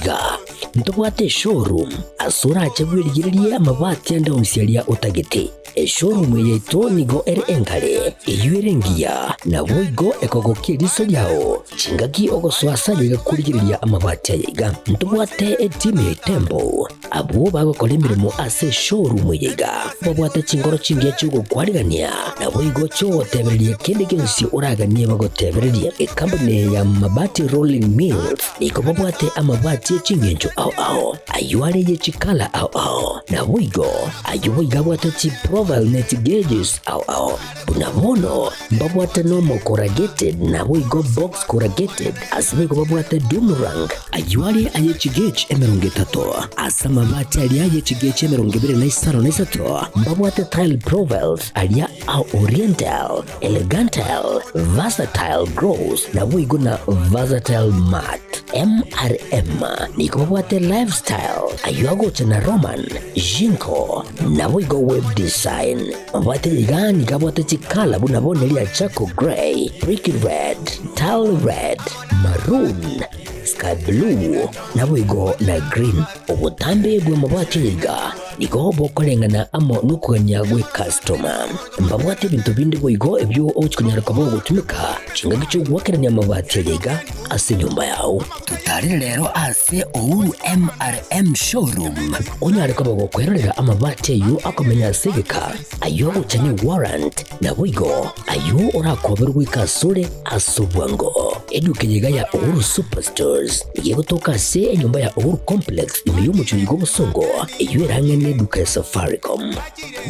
muiga ntubwate showroom asura chabwirigirie amabati anda usialia utagete showroom yetu nigo engale eyuerengia na boigo ekogokia riso lyao chingaki ogoswasa ligakurigiria amabati yiga ntubwate team tembo abo bagokora imirimo ase showroom yiga babwate chingoro chingia chugo kwarigania na boigo cyo tebererie kende gensi uraganie bagotebererie company ya mabati rolling mills iko babwate amabati chingenjo ao ayuare ye chikala ao na boigo ayuiga bwate chi profile net gauges ao bunamono babwate normal corrugated na boigo box corrugated asibigo babwate boomerang ayuare aye chigage emerongetato asama mabati alia ye chigage emerongibere na Isano na Isato babwate tile profiles alia au oriental elegantal versatile grows na boigo na versatile mat MRM niko babwate lifestyle ayuago chana roman jinko na boigo web design babwate ligani kabwate chikala bunabone lia chako gray brick red tile red maroon sky blue na boigo na green obutambe gwe mabwate liga niko bokolengana amo nukuganya gwe customer mbabwate bintu bindi boigo ebyo ochikunyara kabo gutumika chinga gicho gwakeranya mabati liga ase nyumba yao tutari rero ase ouru MRM showroom onyare kabo gukwerera amabati yu akomenya segeka ayo guchane warrant na boigo ayo orakoberwa ikasure asubwango edukenyega ya ouru superstores igiye gutoka se enyumba ya ouru complex imiyumucho yigo busongo iyo erangene duka ya Safaricom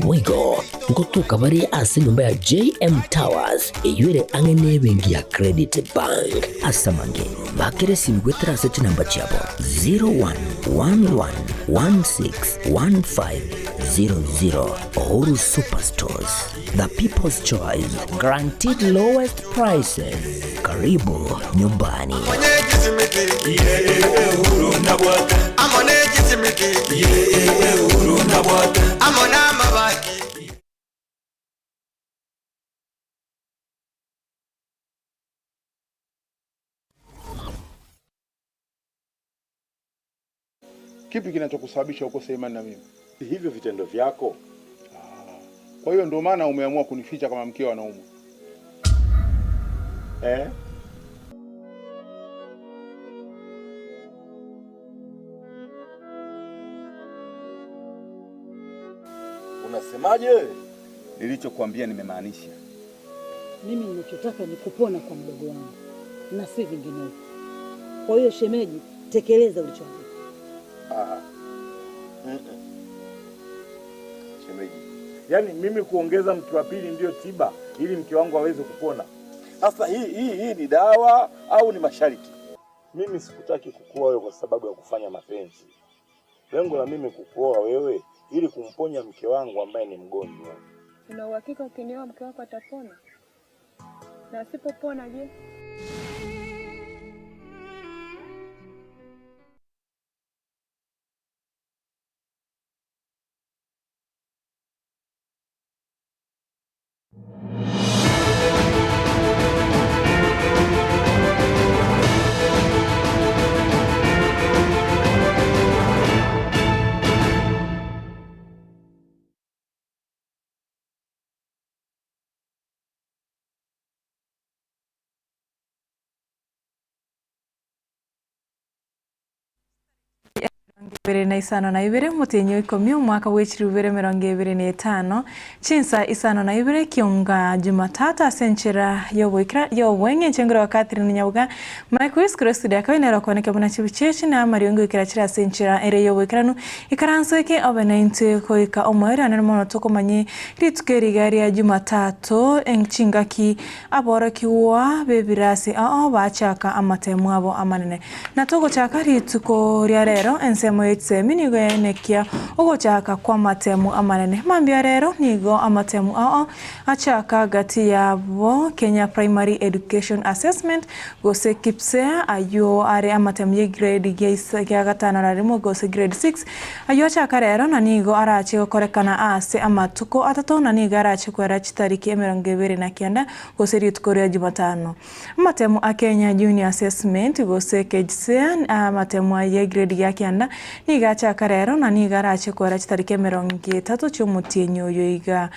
boigo ngotuka bari ase nyumba ya JM Towers iyo ere angene bengi ya Credit Bank asamange bakere simgwetera seti namba chabo 0111161500 Ouru Superstores, the people's choice, guaranteed lowest prices. Karibu nyumbani. Kipi kinachokusababisha ukose imani na mimi? Hivyo vitendo vyako. Kwa hiyo ndio maana umeamua kunificha kama mkeo anaumwa. Unasemaje? Nilichokuambia nimemaanisha. Mimi ninachotaka ni kupona kwa mdogo wangu na si vinginevyo. Kwa hiyo shemeji, tekeleza ulichoambiwa. Shemeji, yani mimi kuongeza mke wa pili ndio tiba ili mke wangu aweze kupona. Sasa hii ni dawa au ni masharti? Mimi sikutaki kukuoa wewe kwa sababu ya kufanya mapenzi. Lengo la mimi kukuoa wewe ili kumponya mke wangu ambaye ni mgonjwa. Una uhakika ukinioa mke wako atapona? Na asipopona je? Ibere na Isano na Ibere mutenyo ikomio mwaka wechiri Ibere 2025 Chinsa Isano na Ibere Ekeonga Jumatatu asenchera yobwenge nchengero wa Catherine Nyaboga Michael Studio akainera koneka buna chibichechi na mariongo ikirachira asenchera ere yobwekranu ikaransoke obenente koika omwera nemo toko manye ritukeri gari ya Jumatatu enchingaki abora kiwa bebirasi bachaka amatemwabo amanene natoko chaka rituko rya rero ensemo wasirwe tsemi nigo enekia ogochaka kwa matemu amanene mambia rero nigo amatemu achaka gati yabo Kenya Primary Education Assessment gose Kisii ayo are amatemu ye grade ya gatano rarimo gose grade 6 ayo achaka rero na nigo arache gokorekana ase amatuko atatu na nigo arache kwera chitariki 29 gose rituko rya Jumatano amatemu a Kenya Junior Assessment gose Kisii amatemu ye grade ya kianda nigo achaka rero na nigo arache kwera chitariki 30 cy'umutienyo yoiga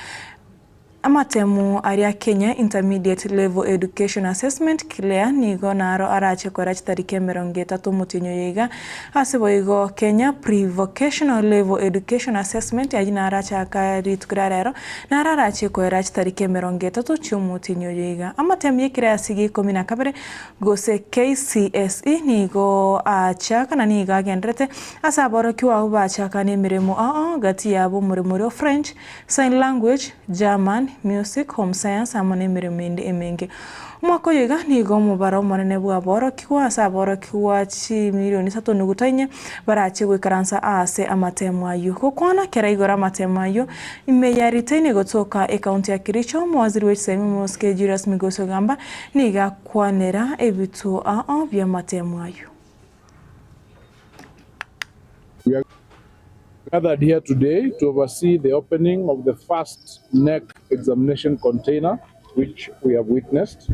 amatemu aria Kenya Intermediate Level Education Assessment clear nigo naro arache kwera chitariki 30 mutinyo yiga asibo igo Kenya Pre-Vocational Level Education Assessment yajina arache akaritukira rero naro arache kwera chitariki 30 cy'umutinyo yiga amatemu yikira asigi 12 gose KCSE nigo achaka na nigo agendrete asaboro kiwa bachaka nemiremo gati yabo muri French, Sign Language, German, Music, Home Science amone miremende emenge mwako yiga nigo mubaro monene bwa boro kiwa asaboro kiwa chi milioni 3.4 barache gwikaransa ase amatemu ayo kokwana kera igora amatemu ayo imeyarite gotoka account ya Kiricho mwaziri w'isemi muske Julius Migoso gamba niga kwanera ebitu bya matemu ayo. Gathered here today to oversee the opening of the first NEC examination container, which we have witnessed.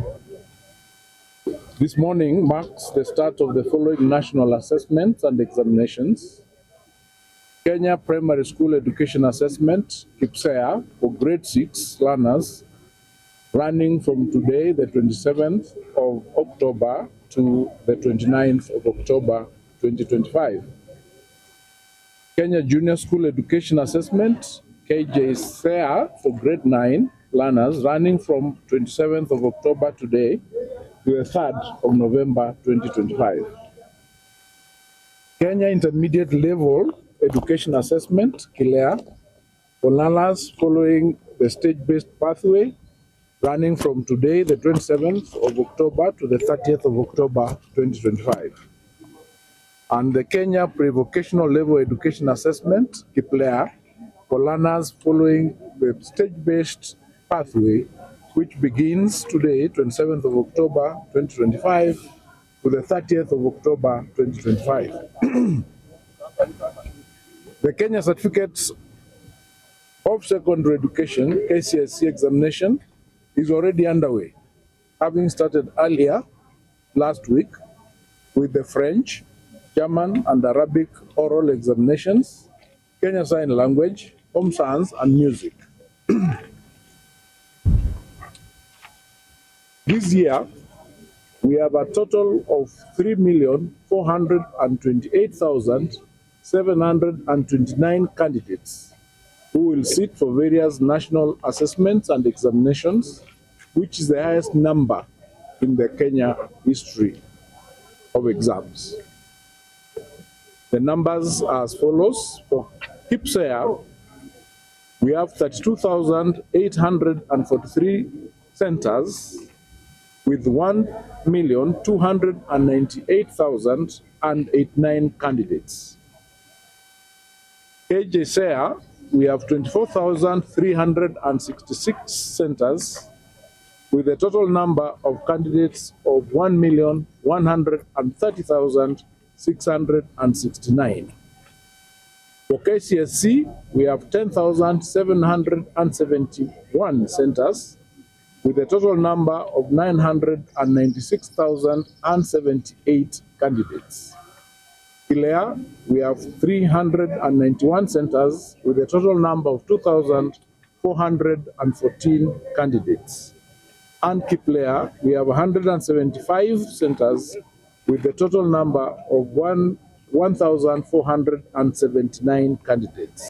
This morning marks the start of the following national assessments and examinations. Kenya Primary School Education Assessment, Kisii, for grade 6 learners, running from today, the 27th of October to the 29th of October 2025. Kenya Junior School Education Assessment, KJSEA, for grade 9 learners, running from 27th of October today to the 3rd of November 2025. Kenya Intermediate Level Education Assessment, KILEA, for learners following the stage-based pathway, running from today, the 27th of October to the 30th of October 2025. And the Kenya Pre-Vocational Level Education Assessment, KIPLEA, for learners following the stage-based pathway, which begins today, 27th of October 2025, to the 30th of October 2025. The Kenya Certificates of Secondary Education, KCSE examination, is already underway, having started earlier last week with the French, German and Arabic oral examinations, Kenya Sign Language, Home Science and Music. This year, we have a total of 3,428,729 candidates who will sit for various national assessments and examinations, which is the highest number in the Kenya history of exams. The numbers are as follows. For Kisii, we have 32,843 centers with 1,298,089 candidates. KJSEA, we have 24,366 centers with a total number of candidates of 1,130,669. For KCSE, we have 10,771 centers with a total number of 996,078 candidates. KILEA, we have 391 centers with a total number of 2,414 candidates. And KIPLEA, we have 175 centers with a total number of 1,479 candidates.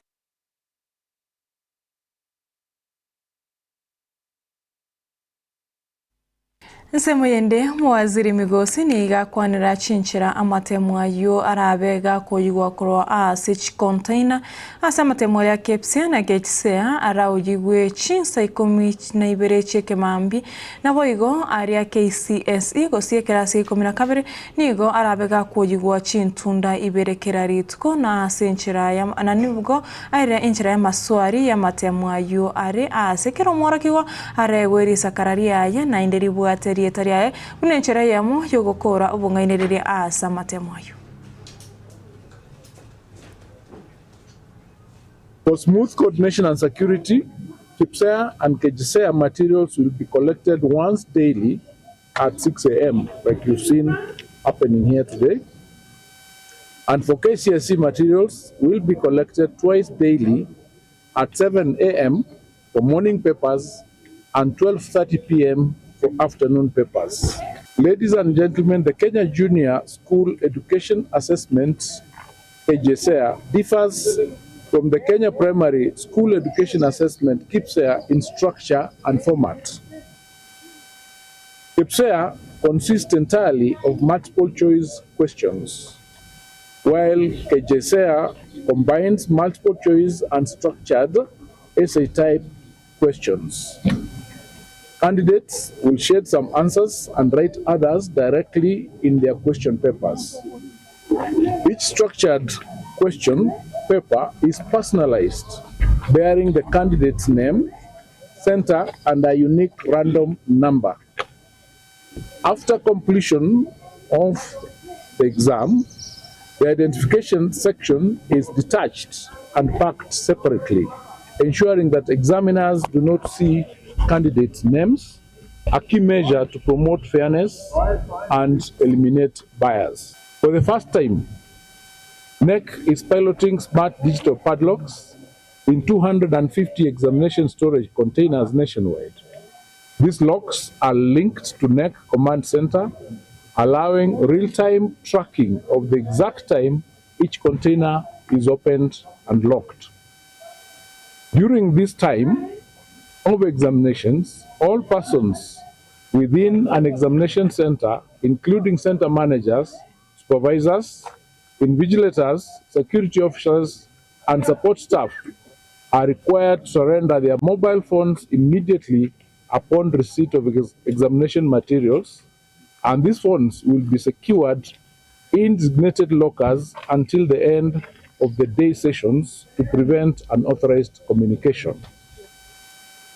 Nsemo yende mwaziri migosi ni igakwanira Chinsa amatemwa yo arabega koyigwa kro sich container asa amatemwa ya Kisii na Getembe arawugigwe Chinsa 12 cheke mambi nabo igo aria KCSE gosie kelasi 12 nigo arabega koyigwa Chintunda Ibere keraritko na senchira ya ananibwo aira enchira ya maswari ya matemwa yo are asekero morakiwa aregweri sakararia ya na inderibu ateri Tariae unenchera yamo yogokora ubungainirire asa matemoyo. For smooth coordination and security, Kisii and Nyamira materials will be collected once daily at 6 a.m. like you've seen happening here today. And for KCSE materials will be collected twice daily at 7 a.m. for morning papers and 12:30 p.m. for afternoon papers. Ladies and gentlemen, the Kenya Junior School Education Assessment Kisii differs from the Kenya Primary School Education Assessment Kisii in structure and format. Kisii consists entirely of multiple choice questions, while Kisii combines multiple choice and structured essay type questions. Candidates will shade some answers and write others directly in their question papers. Each structured question paper is personalized, bearing the candidate's name, center, and a unique random number. After completion of the exam, the identification section is detached and packed separately, ensuring that examiners do not see candidates' names, a key measure to promote fairness and eliminate bias. For the first time, NEC is piloting smart digital padlocks in 250 examination storage containers nationwide. These locks are linked to NEC Command Center, allowing real-time tracking of the exact time each container is opened and locked. During this time of examinations, all persons within an examination center, including center managers, supervisors, invigilators, security officers, and support staff, are required to surrender their mobile phones immediately upon receipt of examination materials, and these phones will be secured in designated lockers until the end of the day sessions to prevent unauthorized communication.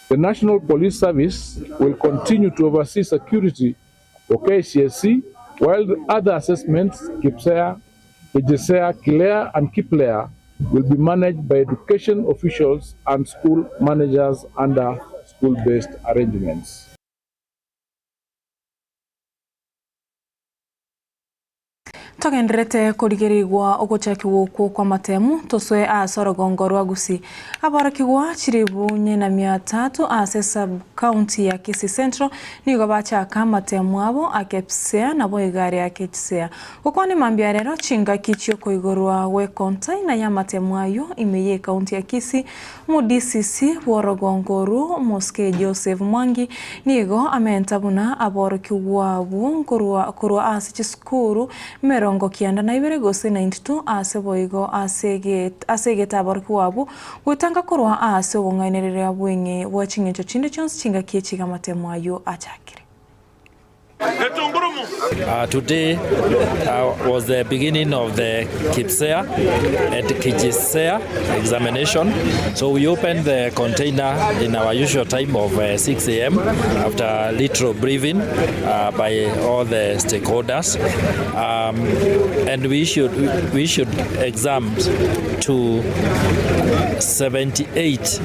The National Police Service will continue to oversee security for KCSE, while the other assessments, Kisii, Nyamira, and Kisii, will be managed by education officials and school managers under school-based arrangements. Togenderete kurigerigwa ogochakigwo kwa matemu toswe asorogongo rwagusi abarakigwa chiribunye na 300 ase sub county ya Kisii Central nigo bachaka matemu abo akepsea na boigari ya Kisii ukwani mambia rero chinga kichyo koigorwa we container ya matemu ayo imeye county ya Kisii mu DCC Worogongoru Moske Joseph Mwangi nigo amentabuna abarakigwa bunkorwa korwa ase skuru Rongo kianda na Ibere gose 92 ase boigo aseget abarku wabo gutanga korwa ase wongainere abwenge watching echo chinde chons chinga kiechiga matemo ayo achakire. Today was the beginning of the Kisii and Nyamira examination. So we opened the container in our usual time of 6 a.m. after a little briefing by all the stakeholders. And we should exam to 78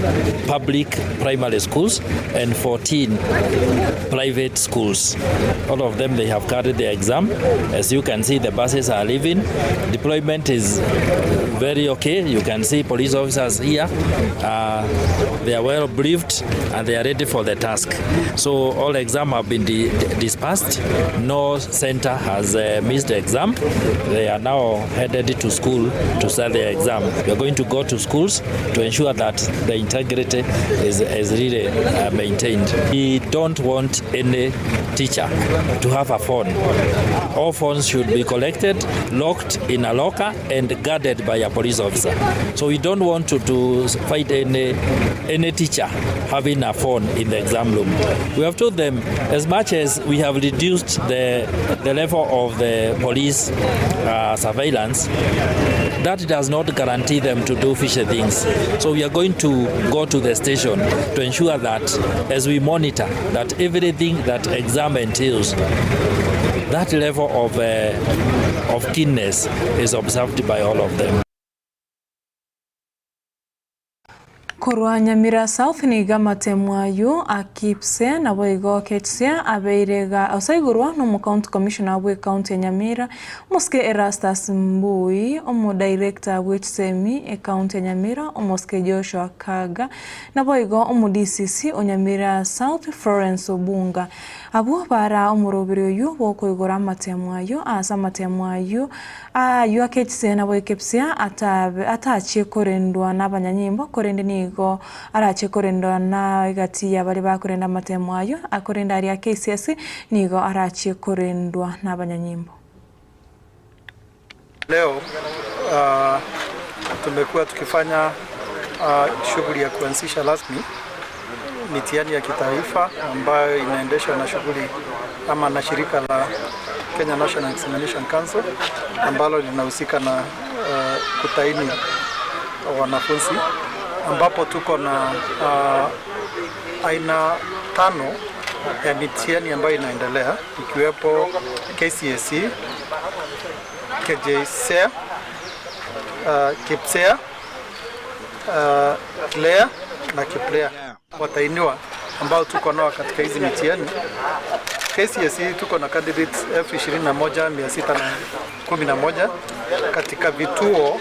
public primary schools and 14 private schools. All of them, they have carried the exam. As you can see, the buses are leaving. Deployment is very okay. You can see police officers here. They are well briefed and they are ready for the task. So all exams have been dispersed. No center has missed the exam. They are now headed to school to start the exam. We are going to go to schools to ensure that the integrity is really maintained. We don't want any teacher to have a phone. All phones should be collected, locked in a locker and guarded by a police officer. So we don't want to find any teacher having a phone in the exam room. We have told them, as much as we have reduced the level of the police surveillance, that does not guarantee them to do fishy things. So we are going to go to the station to ensure that as we monitor that everything that exam entails, that level of keenness is observed by all of them. Korwa Nyamira South niga matemwayo akipse na boigo ketsia abeirega osaigurwa no county commissioner we county Nyamira moske Erastus Mbui omo director which semi e county Nyamira omoske Joshua Kaga na boigo omo DCC Nyamira South Florence Obunga abo bara omurobiro yu woko igora matemwayo asa matemwayo ayo ketsia na boikepsia atache korendwa n'abanyanyimbo korende nigo arache korendwa na igati ya bari bakorenda matemwayo akorenda ari ya KCS nigo arache korendwa n'abanyanyimbo. Leo tumekuwa tukifanya shughuli ya kuanzisha rasmi mitihani ya kitaifa ambayo inaendeshwa na shughuli ama na shirika la Kenya National Examination Council ambalo linahusika na kutaini wanafunzi, ambapo tuko na aina 5 ya mitihani ambayo inaendelea, ikiwepo KCSE, KJSEA, KIPSEA, KLEA na KIPLEA. Watainiwa ambao tuko nao katika hizi mitihani. KCSE tuko na candidates 21,611 katika vituo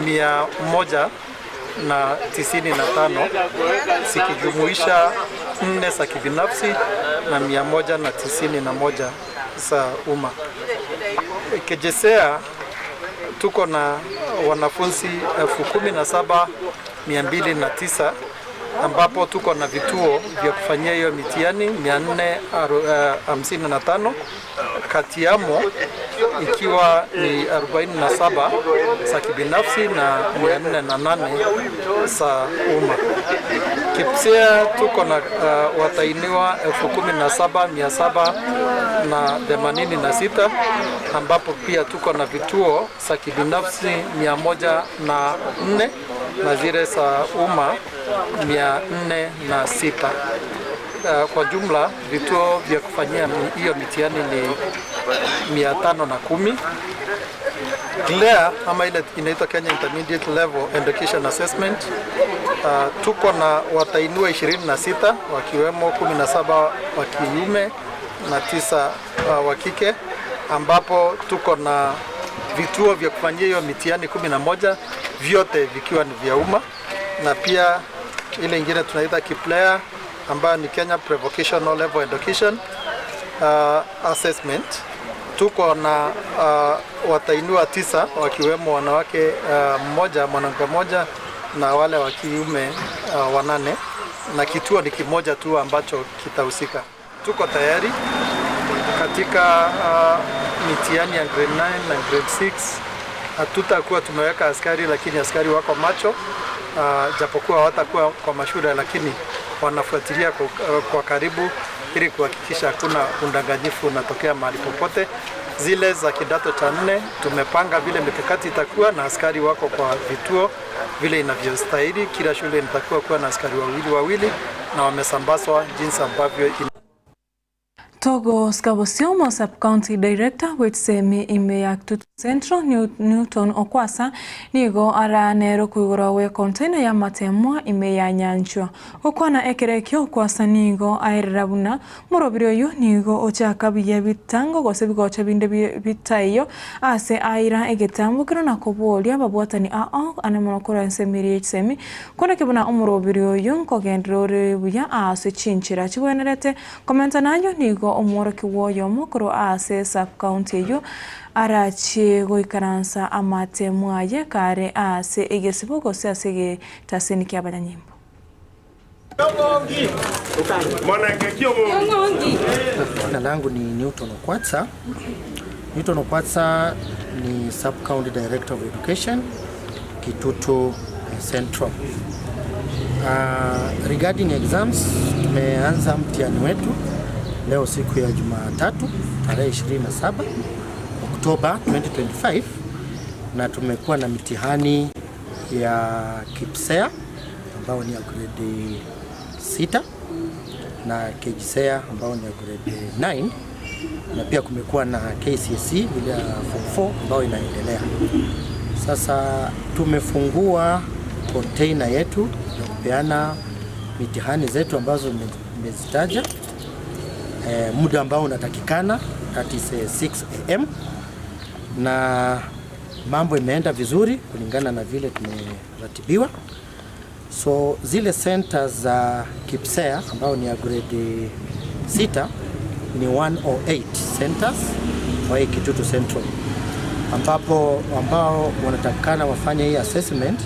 195 zikijumuisha 4 za kibinafsi na 191 za umma. KJSEA tuko na wanafunzi 17,209 ambapo tuko na vituo vya kufanyia hiyo mitihani 455, kati yamo ikiwa ni 47 za kibinafsi na 408 za umma. KIPSEA tuko na watainiwa 17,786 ambapo pia tuko na vituo za kibinafsi 104 na zile za umma 406. Kwa jumla vituo vya kufanyia hiyo mitihani ni 510. KLEA ama ile inaitwa Kenya Intermediate Level Education Assessment, tuko na watainiwa 26 wakiwemo 17 wa kiume na 9 wa kike, ambapo tuko na vituo vya kufanyia hiyo mitihani 11, vyote vikiwa ni vya umma, na pia ile ingine tunaita KIPLEA ambayo ni Kenya Pre-Vocational Level Education Assessment. Tuko na watainiwa 9 wakiwemo wanawake mwanamke mmoja na wale wa kiume 8, na kituo ni kimoja tu ambacho kitahusika. Tuko tayari katika mitihani ya grade 9 na grade 6. Hatutakuwa tumeweka askari, lakini askari wako macho, japokuwa hawatakuwa kwa mashule, lakini wanafuatilia kwa karibu ili kuhakikisha hakuna undanganyifu unatokea mahali popote. Zile za kidato cha 4 tumepanga vile mikakati itakuwa, na askari wako kwa vituo vile inavyostahili. Kila shule inatakiwa kuwa na askari wawili na wamesambazwa jinsi ambavyo Togo Skabosiomo Sub-County Director Wetsemi Imeyak Central Newton Okwasa nigo ara nero kuigura we container ya matemwa imeya nyanchwa okwana ekerekyo Okwasa nigo airabuna murobiro yo nigo ochaka biye bitango gose bigocha binde bitayo ase aira egetambukira na kobolia babwatani anemonokora nsemiri htsemi kone kibona umurobiro yo nkogendrore buya ase Chinchira chibwenerete komenta nanyo nigo omworoki woyo mukuru ase sub-county yo arachi goikaransa amate mwaye kare ase egesibugo se asege taseni kya banyanyimbo Jina langu ni Newton Okwasa. Newton Okwasa ni Sub-County Director of Education Kitutu Central. Regarding exams, tumeanza mtihani wetu leo siku ya Jumatatu tarehe 27 Oktoba 2025 na tumekuwa na mitihani ya KPSEA ambao ni ya grade 6 na KJSEA ambao ni ya grade 9 na pia kumekuwa na KCSE ile ya form 4 ambao inaendelea. Sasa tumefungua container yetu ya kupeana mitihani zetu ambazo nimezitaja. Muda ambao unatakikana that is 6 am na mambo imeenda vizuri kulingana na vile tumeratibiwa. So zile centers za KPSEA ambao ni ya grade 6 ni 108 centers kwa Kitutu Central ambao wanatakikana wafanye hii assessment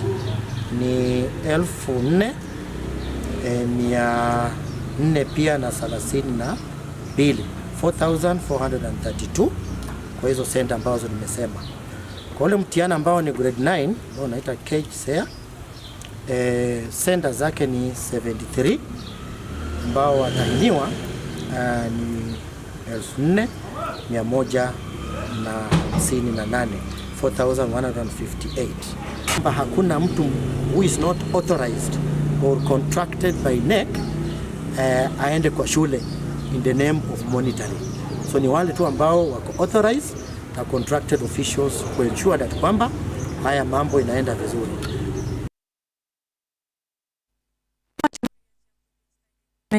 ni 4,400 pia na 4,432 kwa hizo center ambazo nimesema. Kwa ule mtihani ambao ni grade 9 ambao unaita KJSEA, center zake ni 73 ambao watahiniwa ni 4,158 4,158. Hakuna mtu who is not authorized or contracted by NEC aende kwa shule in the name of monitoring. So ni wale tu ambao wako authorized na contracted officials to ensure that kwamba haya mambo inaenda vizuri.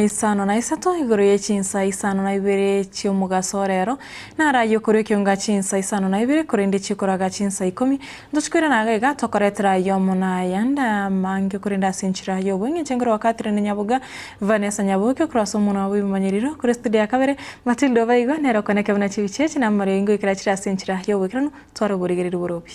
Isano na isato iguru ye Chinsa Isano na Ibere chiomugasorero na rayo kuri Ekeonga Chinsa Isano na Ibere kurindi chikoraga Chinsa 10 ndochkwira na gaiga tokoretera yo muna yanda mange kurinda Sinchira yo bwenye chengero wakati ne Nyaboga Vanessa Nyaboga kuraso muna wimanyiriro kuri studio ya kabere Matildo Vaigo nero koneka buna chivichechi na marengo ikirachira Sinchira yo bwekrano twaro burigerero borobya.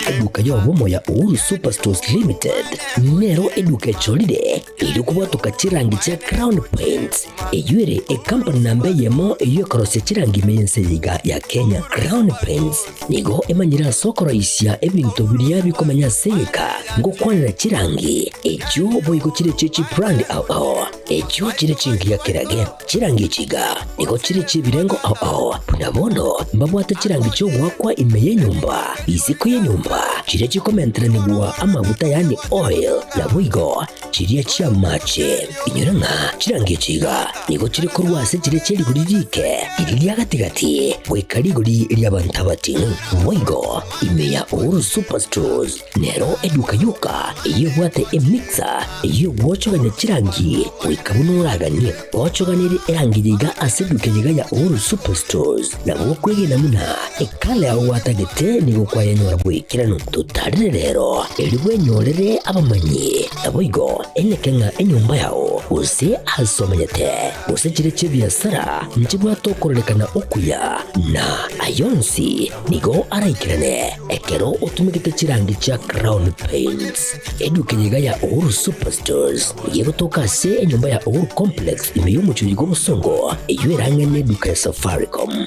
Eduka yobomo ya Uhuru Superstores Limited nero eduka cholide ilikuwa tukachirangi cha Crown Paints eyuere company nambe yemo eyokorose chirangi meyense yiga ya Kenya. Crown Paints nigo emanyira soko raisia ebintu biria bikomanya seka ngokwanira chirangi echo boigo chire chichi brand ao echo chire chingi ya kirage chirangi chiga nigo chire chibirengo ao punabono mbabwate chirangi cyo wakwa imeye nyumba iziko ye nyumba chire chikomentra nigwa amavuta yani oil na wigo chiria chia mache inyuranga chirange chiga nigo chiri kurwase chiri chiri guririke iriria gatigati gwikariguri ria bantabatinu Woigo imeya Uhuru Superstores nero eduka yuka iyo bwate emixer iyo bwochoganya chirangi wikabunuraganie bwochoganiri erangiyiga aseduke yigaya Uhuru Superstores na gwokwege namuna ekale aho watagete nigo kwayanyora bwikirano tutarire rero eribwe nyorere abamanyi Woigo Ekeonga enyumba yao use asomanyete use chire chibiasara nchibwa tokorelekana okuya na ayonsi nigo araikirane ekero utumikite chirangi cha Crown Paints eduke yigaya Uhuru Superstores yego tokase enyumba ya Uhuru Complex imeyumuchuyi gobusongo eyuerange neduka ya Safaricom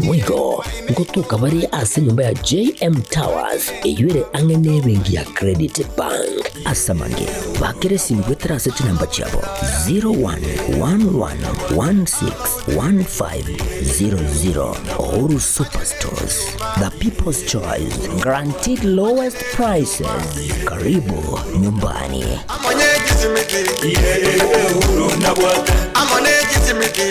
Woigo ngotuka bari ase nyumba ya JM Towers eyuere ange nebengi ya Credit Bank asamange bakere simbwetera seti namba chabo 0111161500 Uhuru Superstores, the people's choice, guaranteed lowest prices. Karibu nyumbani. Amone kisimiki, Uhuru Nyaboga. Amone kisimiki,